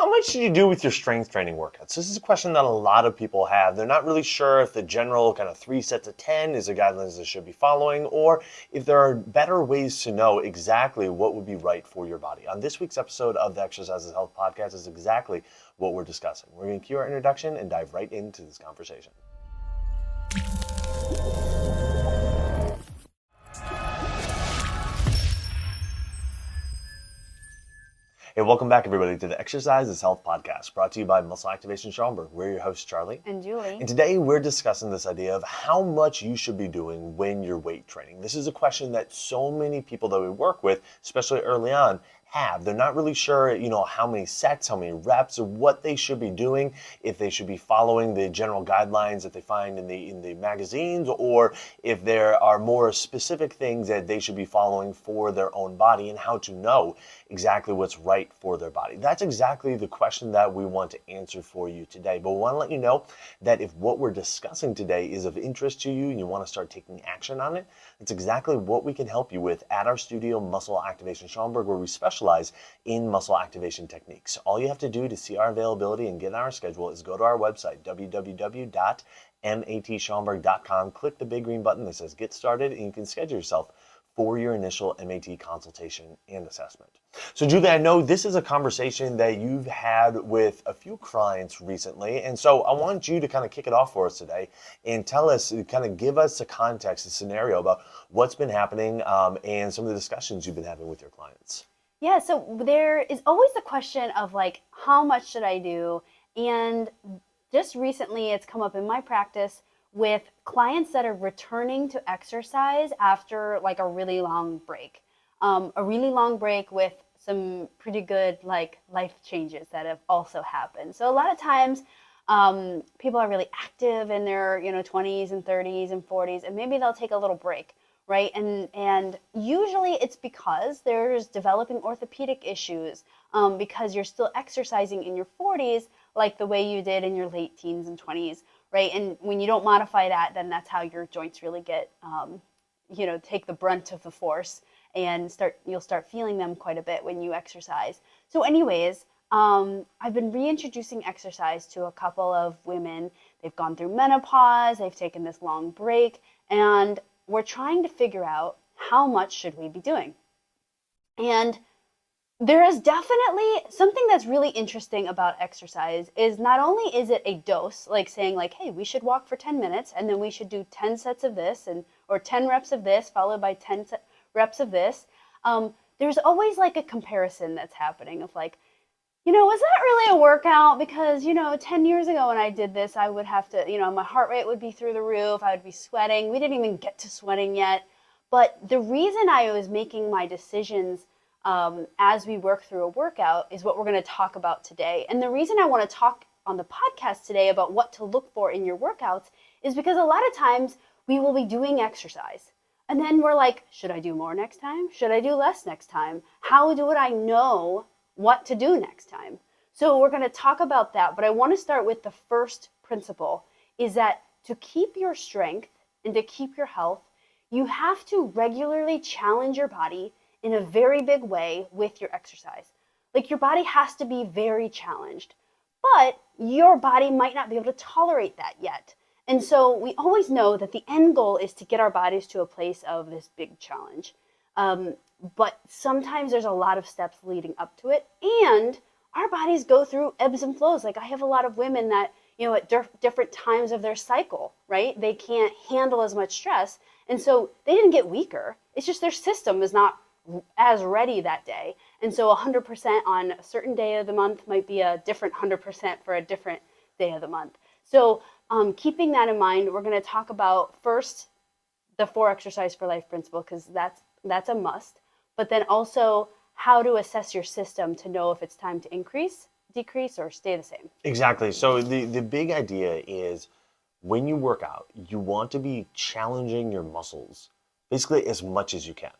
how much should you do with your strength training workouts? This is a question that a lot of people have. They're not really sure if the general kind of 3 sets of 10 is the guidelines they should be following, or if there are better ways to know exactly what would be right for your body. On this week's episode of the Exercise is Health podcast is exactly what we're discussing. We're going to cue our introduction and dive right into this conversation. Hey, welcome back, everybody, to the Exercise is Health podcast, brought to you by Muscle Activation Schaumburg. We're your hosts, Charlie and Julie. And today we're discussing this idea of how much you should be doing when you're weight training. This is a question that so many people that we work with, especially early on, have. They're not really sure, how many sets, how many reps, or what they should be doing, if they should be following the general guidelines that they find in the magazines, or if there are more specific things that they should be following for their own body and how to know exactly what's right for their body. That's exactly the question that we want to answer for you today. But we want to let you know that if what we're discussing today is of interest to you and you want to start taking action on it, that's exactly what we can help you with at our studio, Muscle Activation Schaumburg, where we specialize in muscle activation techniques. All you have to do to see our availability and get on our schedule is go to our website, www.matschaumburg.com, click the big green button that says Get Started, and you can schedule yourself for your initial MAT consultation and assessment. So Julie, I know this is a conversation that you've had with a few clients recently, and so I want you to kind of kick it off for us today and tell us, kind of give us the context, the scenario about what's been happening and some of the discussions you've been having with your clients. Yeah, so there is always the question of like, how much should I do? And just recently it's come up in my practice with clients that are returning to exercise after like a really long break. With some pretty good like life changes that have also happened. So a lot of times people are really active in their 20s and 30s and 40s, and maybe they'll take a little break. Right, and usually it's because there's developing orthopedic issues because you're still exercising in your 40s like the way you did in your late teens and 20s, right? And when you don't modify that, then that's how your joints really get, take the brunt of the force and you'll start feeling them quite a bit when you exercise. So anyways, I've been reintroducing exercise to a couple of women. They've gone through menopause, they've taken this long break, and we're trying to figure out how much should we be doing. And there is definitely something that's really interesting about exercise is not only is it a dose, like saying like, hey, we should walk for 10 minutes and then we should do 10 sets of this or 10 reps of this followed by 10 reps of this. There's always like a comparison that's happening of like, was that really a workout? Because, 10 years ago when I did this, I would have to, my heart rate would be through the roof. I would be sweating. We didn't even get to sweating yet. But the reason I was making my decisions as we work through a workout is what we're going to talk about today. And the reason I want to talk on the podcast today about what to look for in your workouts is because a lot of times we will be doing exercise. And then we're like, should I do more next time? Should I do less next time? How do I know what to do next time? So we're going to talk about that, but I want to start with the first principle is that to keep your strength and to keep your health, you have to regularly challenge your body in a very big way with your exercise. Like your body has to be very challenged, but your body might not be able to tolerate that yet. And so we always know that the end goal is to get our bodies to a place of this big challenge. But sometimes there's a lot of steps leading up to it, and our bodies go through ebbs and flows. Like I have a lot of women that, at different times of their cycle, right? They can't handle as much stress, and so they didn't get weaker. It's just their system is not as ready that day. And so 100% on a certain day of the month might be a different 100% for a different day of the month. So keeping that in mind, we're going to talk about first the 4 Exercise for Life principle, because that's a must. But then also how to assess your system to know if it's time to increase, decrease, or stay the same. Exactly. So the big idea is when you work out, you want to be challenging your muscles basically as much as you can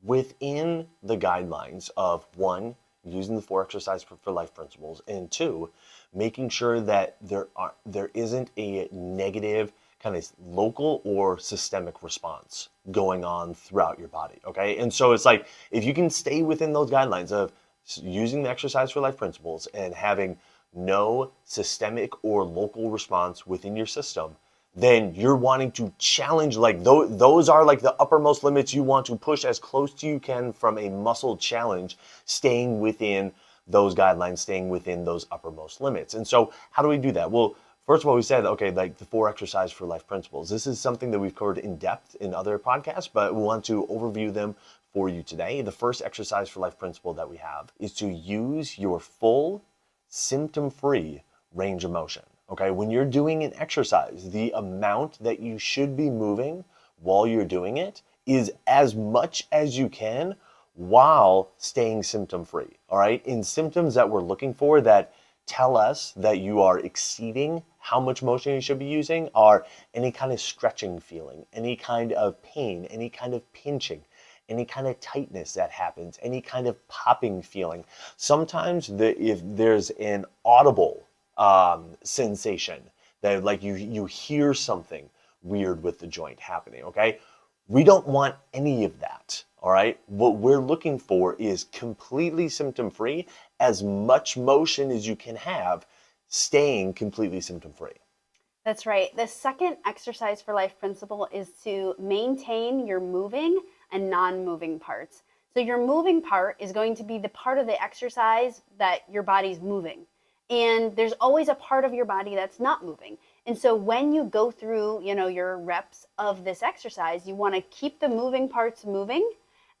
within the guidelines of 1, using the 4 Exercise for Life principles, and 2, making sure that there isn't a negative kind of local or systemic response going on throughout your body, okay? And so it's like, if you can stay within those guidelines of using the exercise for life principles and having no systemic or local response within your system, then you're wanting to challenge, like those are like the uppermost limits you want to push as close to you can from a muscle challenge, staying within those guidelines, staying within those uppermost limits. And so how do we do that? Well, first of all, we said, okay, like the 4 exercise for life principles. This is something that we've covered in depth in other podcasts, but we want to overview them for you today. The first exercise for life principle that we have is to use your full symptom-free range of motion. Okay, when you're doing an exercise, the amount that you should be moving while you're doing it is as much as you can while staying symptom-free. All right, in symptoms that we're looking for that tell us that you are exceeding how much motion you should be using are any kind of stretching feeling, any kind of pain, any kind of pinching, any kind of tightness that happens, any kind of popping feeling. Sometimes if there's an audible sensation that like you hear something weird with the joint happening, okay? We don't want any of that, all right? What we're looking for is completely symptom-free, as much motion as you can have, staying completely symptom-free. That's right. The second exercise for life principle is to maintain your moving and non-moving parts. So your moving part is going to be the part of the exercise that your body's moving. And there's always a part of your body that's not moving. And so when you go through, your reps of this exercise, you want to keep the moving parts moving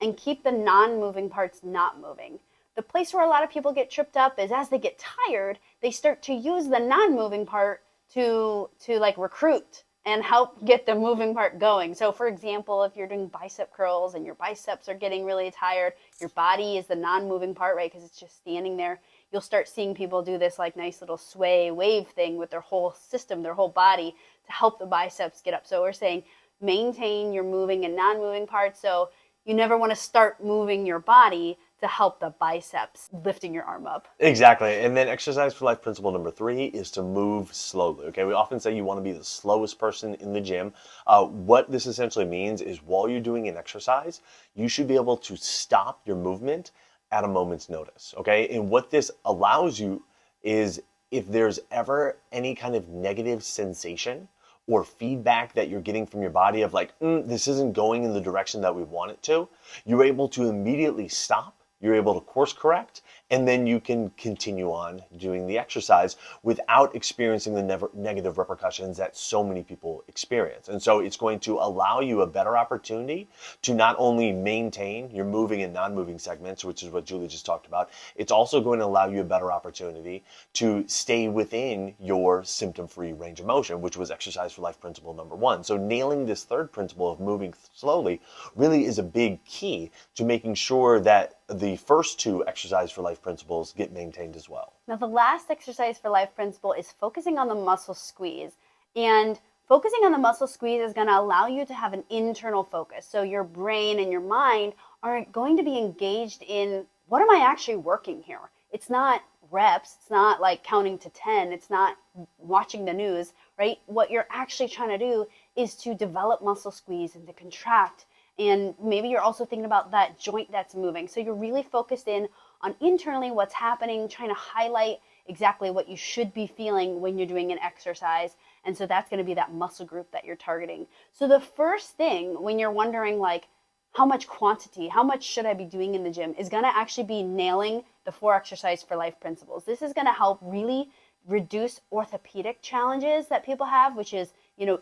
and keep the non-moving parts not moving. The place where a lot of people get tripped up is as they get tired, they start to use the non-moving part to like recruit and help get the moving part going. So for example, if you're doing bicep curls and your biceps are getting really tired, your body is the non-moving part, right? Because it's just standing there. You'll start seeing people do this like nice little sway wave thing with their whole system, their whole body to help the biceps get up. So we're saying maintain your moving and non-moving parts. So you never want to start moving your body to help the biceps, lifting your arm up. Exactly. And then exercise for life principle number 3 is to move slowly. Okay, we often say you want to be the slowest person in the gym. What this essentially means is while you're doing an exercise, you should be able to stop your movement at a moment's notice. Okay, and what this allows you is if there's ever any kind of negative sensation or feedback that you're getting from your body of like, this isn't going in the direction that we want it to, you're able to immediately stop. You're able to course correct, and then you can continue on doing the exercise without experiencing the negative repercussions that so many people experience. And so it's going to allow you a better opportunity to not only maintain your moving and non-moving segments, which is what Julie just talked about, it's also going to allow you a better opportunity to stay within your symptom-free range of motion, which was exercise for life principle number 1. So nailing this third principle of moving slowly really is a big key to making sure that the first 2 exercise for life principles get maintained as well. Now, the last exercise for life principle is focusing on the muscle squeeze. And focusing on the muscle squeeze is going to allow you to have an internal focus. So your brain and your mind are going to be engaged in, what am I actually working here? It's not reps. It's not like counting to 10. It's not watching the news, right? What you're actually trying to do is to develop muscle squeeze and to contract. And maybe you're also thinking about that joint that's moving. So you're really focused in on internally what's happening, trying to highlight exactly what you should be feeling when you're doing an exercise. And so that's going to be that muscle group that you're targeting. So the first thing when you're wondering like, how much quantity, how much should I be doing in the gym, is going to actually be nailing the 4 exercise for life principles. This is going to help really reduce orthopedic challenges that people have, which is,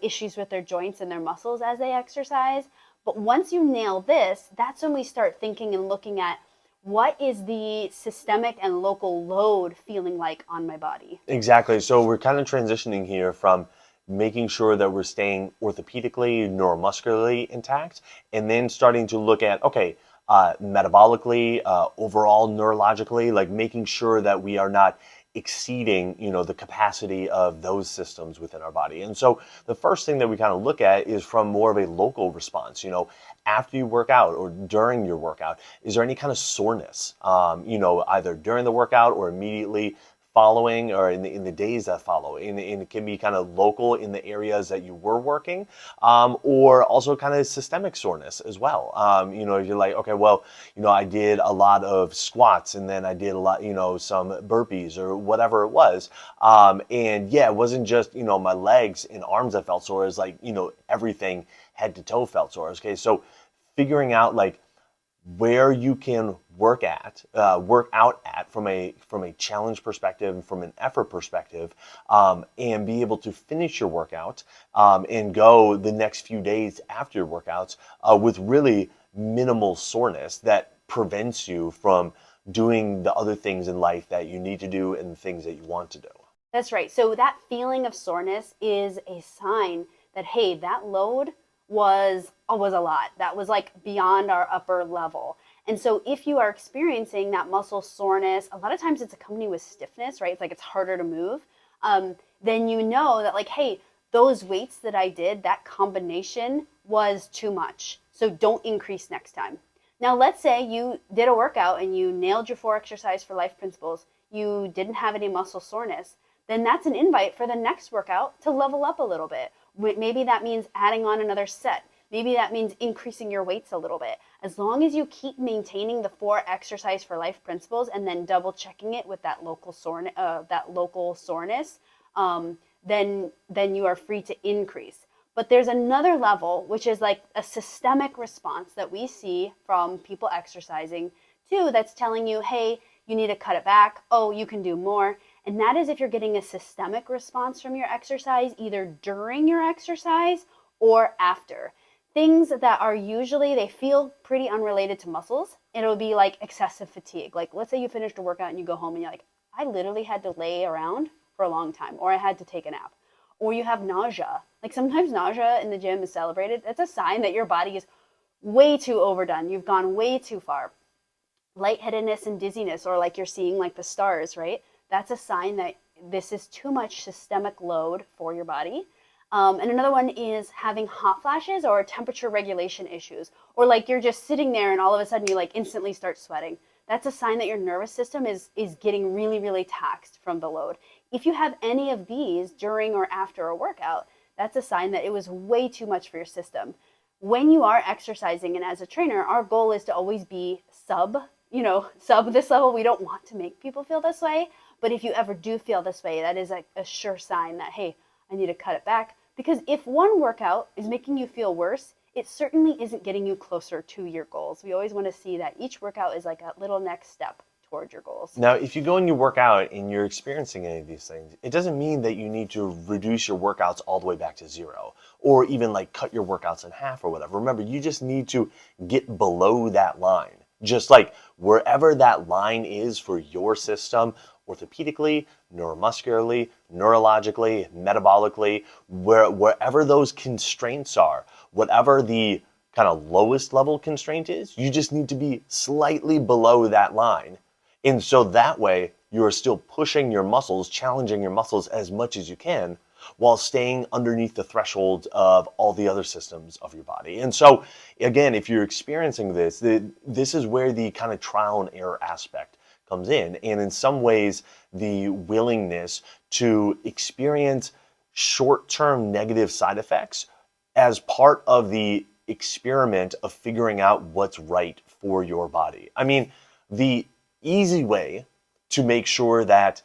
issues with their joints and their muscles as they exercise. But once you nail this, that's when we start thinking and looking at what is the systemic and local load feeling like on my body. Exactly. So we're kind of transitioning here from making sure that we're staying orthopedically, neuromuscularly intact, and then starting to look at, okay, metabolically, overall neurologically, like making sure that we are not exceeding, the capacity of those systems within our body. And so the first thing that we kind of look at is from more of a local response. After you work out or during your workout, is there any kind of soreness, either during the workout or immediately following or in the days that follow. And it can be kind of local in the areas that you were working, or also kind of systemic soreness as well. You're like, okay, well, I did a lot of squats and then I did a lot, some burpees or whatever it was. And yeah, it wasn't just, my legs and arms that felt sore. It's like, everything head to toe felt sore. Okay, so figuring out like where you can work out at from a challenge perspective, from an effort perspective, and be able to finish your workout and go the next few days after your workouts with really minimal soreness that prevents you from doing the other things in life that you need to do and the things that you want to do. That's right. So that feeling of soreness is a sign that, hey, that load was a lot. That was like beyond our upper level. And so if you are experiencing that muscle soreness, a lot of times it's accompanied with stiffness, right? It's like it's harder to move. Then you know that like, hey, those weights that I did, that combination was too much. So don't increase next time. Now, let's say you did a workout and you nailed your 4 exercise for life principles. You didn't have any muscle soreness. Then that's an invite for the next workout to level up a little bit. Maybe that means adding on another set. Maybe that means increasing your weights a little bit. As long as you keep maintaining the 4 exercise for life principles and then double checking it with that local soreness, then you are free to increase. But there's another level, which is like a systemic response that we see from people exercising too, that's telling you, hey, you need to cut it back. Oh, you can do more. And that is if you're getting a systemic response from your exercise, either during your exercise or after. Things that are usually, they feel pretty unrelated to muscles. It'll be like excessive fatigue. Like let's say you finished a workout and you go home and you're like, I literally had to lay around for a long time, or I had to take a nap. Or you have nausea. Like sometimes nausea in the gym is celebrated. That's a sign that your body is way too overdone. You've gone way too far. Lightheadedness and dizziness, or like you're seeing like the stars, right? That's a sign that this is too much systemic load for your body. And another one is having hot flashes or temperature regulation issues, or like you're just sitting there and all of a sudden you like instantly start sweating. That's a sign that your nervous system is getting really, really taxed from the load. If you have any of these during or after a workout, that's a sign that it was way too much for your system. When you are exercising, and as a trainer, our goal is to always be sub this level. We don't want to make people feel this way, but if you ever do feel this way, that is a sure sign that, hey, I need to cut it back. Because if one workout is making you feel worse, it certainly isn't getting you closer to your goals. We always want to see that each workout is like a little next step towards your goals. Now, if you go and you work out and you're experiencing any of these things, it doesn't mean that you need to reduce your workouts all the way back to 0, or even like cut your workouts in half or whatever. Remember, you just need to get below that line. Just like wherever that line is for your system, orthopedically, neuromuscularly, neurologically, metabolically, wherever those constraints are, whatever the kind of lowest level constraint is, you just need to be slightly below that line. And so that way you're still pushing your muscles, challenging your muscles as much as you can, while staying underneath the threshold of all the other systems of your body. And so again, if you're experiencing this, this is where the kind of trial and error aspect comes in. And in some ways, the willingness to experience short-term negative side effects as part of the experiment of figuring out what's right for your body. I mean, the easy way to make sure that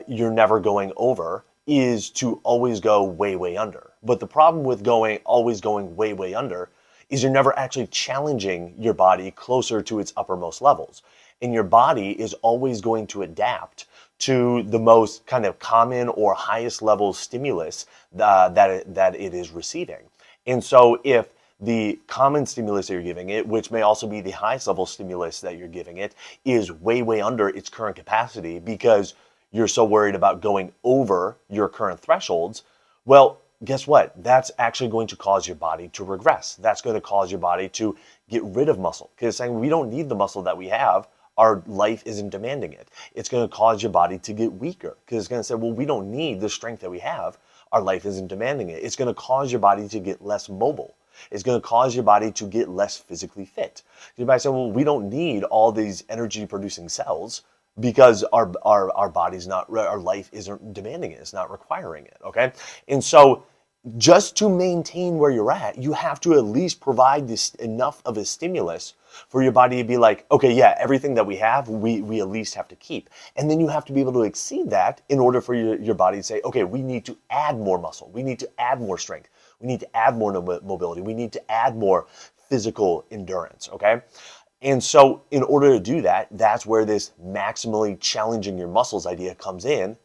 you're never going over is to always go way, way under. But the problem with always going way, way under is you're never actually challenging your body closer to its uppermost levels. And your body is always going to adapt to the most kind of common or highest level stimulus that it is receiving. And so if the common stimulus that you're giving it, which may also be the highest level stimulus that you're giving it, is way, way under its current capacity because you're so worried about going over your current thresholds, well, guess what? That's actually going to cause your body to regress. That's going to cause your body to get rid of muscle, because it's saying we don't need the muscle that we have. Our life isn't demanding it. It's going to cause your body to get weaker, because it's going to say, well, we don't need the strength that we have. Our life isn't demanding it. It's going to cause your body to get less mobile. It's going to cause your body to get less physically fit. You might say, well, we don't need all these energy producing cells. because our body's not, our life isn't demanding it, it's not requiring it, okay? And so just to maintain where you're at, you have to at least provide this enough of a stimulus for your body to be like, okay, yeah, everything that we have, we at least have to keep. And then you have to be able to exceed that in order for your body to say, okay, we need to add more muscle, we need to add more strength, we need to add more mobility, we need to add more physical endurance, okay? And so in order to do that, that's where this maximally challenging your muscles idea comes in,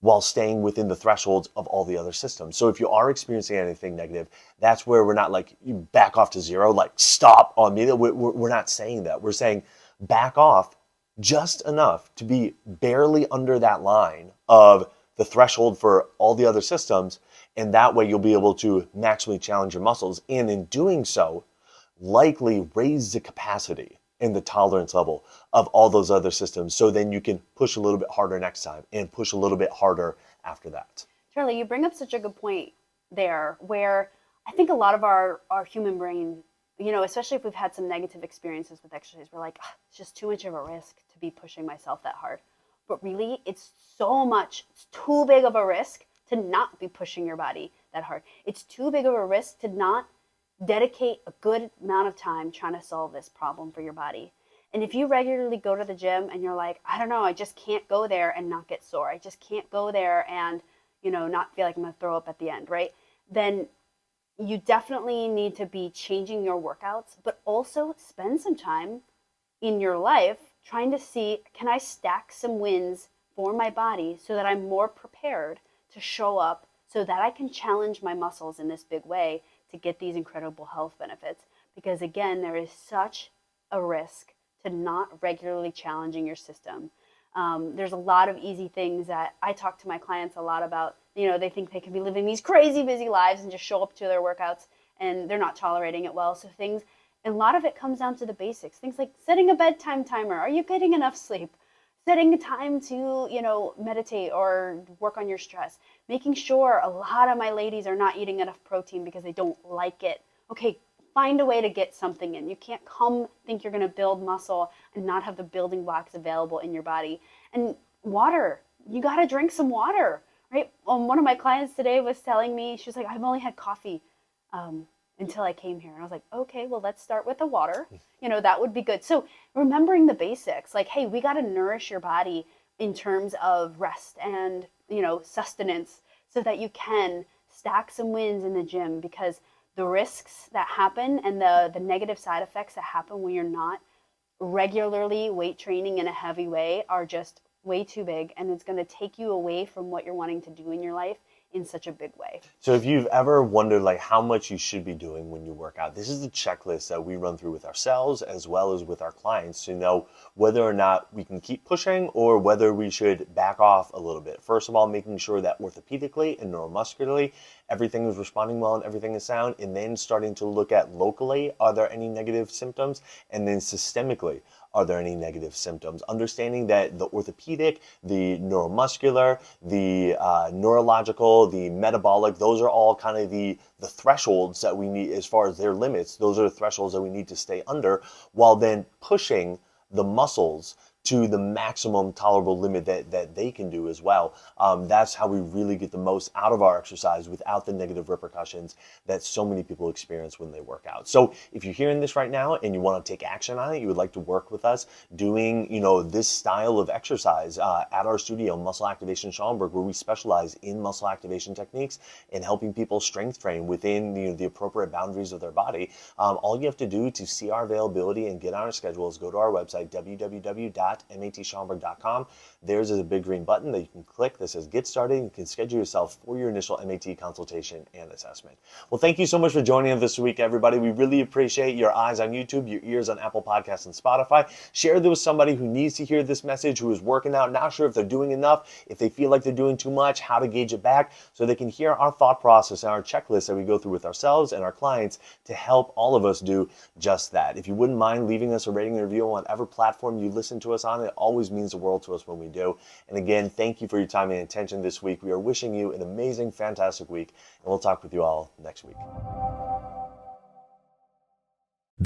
while staying within the thresholds of all the other systems. So if you are experiencing anything negative, that's where we're not like, you back off to zero, like stop on me. We're not saying that. We're saying back off just enough to be barely under that line of the threshold for all the other systems. And that way you'll be able to maximally challenge your muscles. And in doing so, likely raise the capacity and the tolerance level of all those other systems. So then you can push a little bit harder next time and push a little bit harder after that. Charlie, you bring up such a good point there, where I think a lot of our human brain, especially if we've had some negative experiences with exercise, we're like, it's just too much of a risk to be pushing myself that hard. But really, it's too big of a risk to not be pushing your body that hard. It's too big of a risk to not dedicate a good amount of time trying to solve this problem for your body. And if you regularly go to the gym and you're like, I don't know, I just can't go there and not get sore, I just can't go there and not feel like I'm gonna throw up at the end, right? Then you definitely need to be changing your workouts, but also spend some time in your life trying to see, can I stack some wins for my body so that I'm more prepared to show up, so that I can challenge my muscles in this big way to get these incredible health benefits. Because again, there is such a risk to not regularly challenging your system. There's a lot of easy things that I talk to my clients a lot about. They think they can be living these crazy busy lives and just show up to their workouts, and they're not tolerating it well. So a lot of it comes down to the basics. Things like setting a bedtime timer. Are you getting enough sleep? Setting a time to, meditate or work on your stress. Making sure, a lot of my ladies are not eating enough protein because they don't like it. Okay, find a way to get something in. You can't think you're gonna build muscle and not have the building blocks available in your body. And water, you gotta drink some water, right? One of my clients today was telling me, she was like, I've only had coffee until I came here. And I was like, okay, well, let's start with the water. That would be good. So remembering the basics, like, hey, we got to nourish your body in terms of rest and, sustenance, so that you can stack some wins in the gym, because the risks that happen and the negative side effects that happen when you're not regularly weight training in a heavy way are just way too big. And it's going to take you away from what you're wanting to do in your life in such a big way. So if you've ever wondered like how much you should be doing when you work out, this is the checklist that we run through with ourselves as well as with our clients to know whether or not we can keep pushing or whether we should back off a little bit. First of all, making sure that orthopedically and neuromuscularly everything is responding well and everything is sound, and then starting to look at locally, are there any negative symptoms, and then systemically, are there any negative symptoms? Understanding that the orthopedic, the neuromuscular, the neurological, the metabolic, those are all kind of the thresholds that we need as far as their limits. Those are the thresholds that we need to stay under, while then pushing the muscles to the maximum tolerable limit that they can do as well. That's how we really get the most out of our exercise without the negative repercussions that so many people experience when they work out. So if you're hearing this right now and you want to take action on it, you would like to work with us doing, this style of exercise at our studio, Muscle Activation Schaumburg, where we specialize in muscle activation techniques and helping people strength train within the appropriate boundaries of their body. All you have to do to see our availability and get on our schedule is go to our website, www.matschaumburg.com. There's a big green button that you can click that says Get Started. You can schedule yourself for your initial MAT consultation and assessment. Well, thank you so much for joining us this week, everybody. We really appreciate your eyes on YouTube, your ears on Apple Podcasts and Spotify. Share this with somebody who needs to hear this message, who is working out, not sure if they're doing enough, if they feel like they're doing too much, how to gauge it back, so they can hear our thought process and our checklist that we go through with ourselves and our clients to help all of us do just that. If you wouldn't mind leaving us a rating and review on whatever platform you listen to us on, it always means the world to us when we do. And again, thank you for your time and attention this week. We are wishing you an amazing, fantastic week, and we'll talk with you all next week.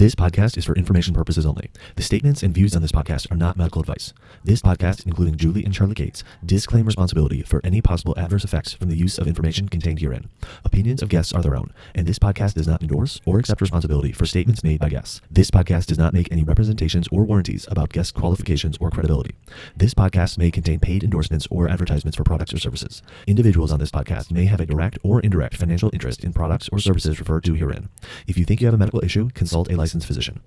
This podcast is for information purposes only. The statements and views on this podcast are not medical advice. This podcast, including Julie and Charlie Gates, disclaim responsibility for any possible adverse effects from the use of information contained herein. Opinions of guests are their own, and this podcast does not endorse or accept responsibility for statements made by guests. This podcast does not make any representations or warranties about guest qualifications or credibility. This podcast may contain paid endorsements or advertisements for products or services. Individuals on this podcast may have a direct or indirect financial interest in products or services referred to herein. If you think you have a medical issue, consult a licensed physician.